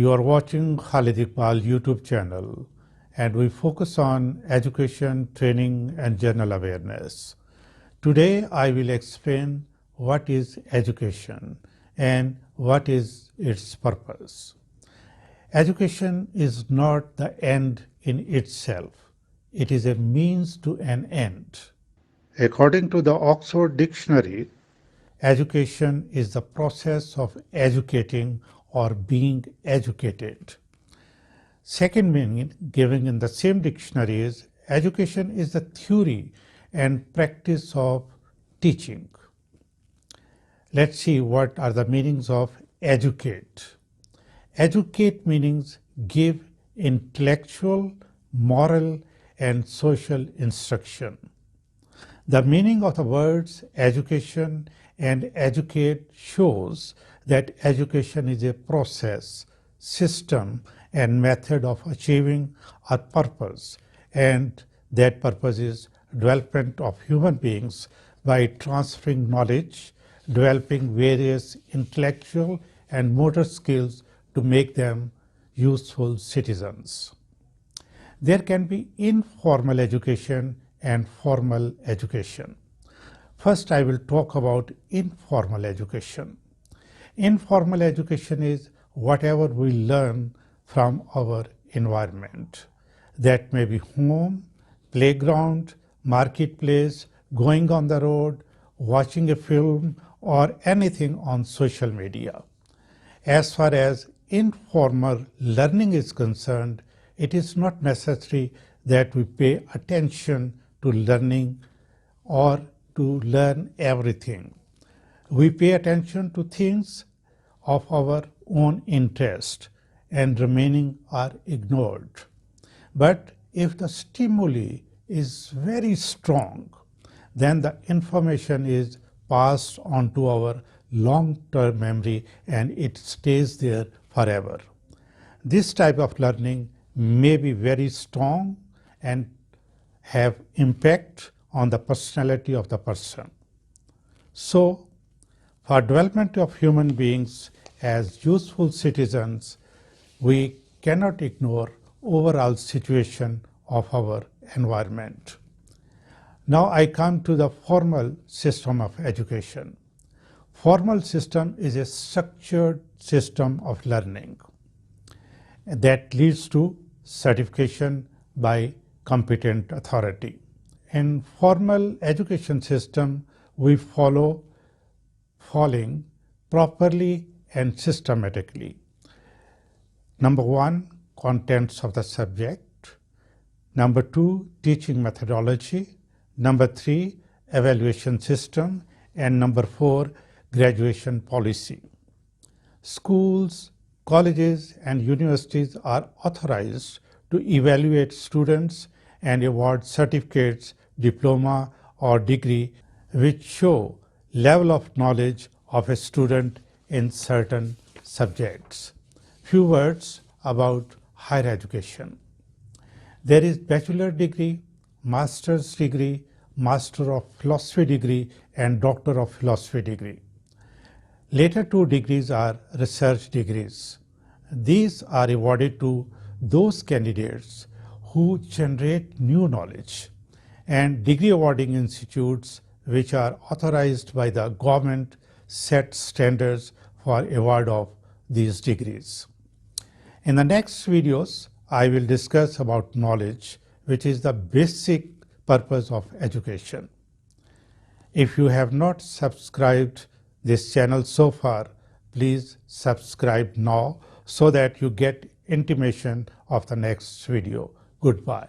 You are watching Khalid Iqbal YouTube channel, and we focus on education, training and general awareness. Today I will explain what is education and what is its purpose. Education is not the end in itself. It is a means to an end. According to the Oxford Dictionary, education is the process of educating or being educated. Second meaning given in the same dictionary is education is the theory and practice of teaching. Let's see what are the meanings of educate. Educate means give intellectual, moral and social instruction. The meaning of the words education and educate shows that education is a process, system and method of achieving a purpose, and that purpose is development of human beings by transferring knowledge, developing various intellectual and motor skills to make them useful citizens. There can be informal education and formal education. First, I will talk about informal education. Informal education is whatever we learn from our environment. That may be home, playground, marketplace, going on the road, watching a film, or anything on social media. As far as informal learning is concerned, it is not necessary that we pay attention to learning or to learn everything. We pay attention to things of our own interest and remaining are ignored. But if the stimuli is very strong, then the information is passed on to our long-term memory and it stays there forever. This type of learning may be very strong and have impact on the personality of the person. So, for development of human beings as useful citizens, we cannot ignore overall situation of our environment. Now I come to the formal system of education. Formal system is a structured system of learning that leads to certification by competent authority. In formal education system, we following properly and systematically. Number 1, contents of the subject. Number 2, teaching methodology. Number 3, evaluation system. And number 4, graduation policy. Schools, colleges and universities are authorized to evaluate students and award certificates, diploma or degree which show level of knowledge of a student in certain subjects. Few words about higher education. There is bachelor degree, master's degree, master of philosophy degree and doctor of philosophy degree. Later two degrees are research degrees. These are awarded to those candidates who generate new knowledge, and degree awarding institutes which are authorized by the government set standards for award of these degrees. In the next videos, I will discuss about knowledge, which is the basic purpose of education. If you have not subscribed this channel so far, please subscribe now so that you get intimation of the next video. Goodbye.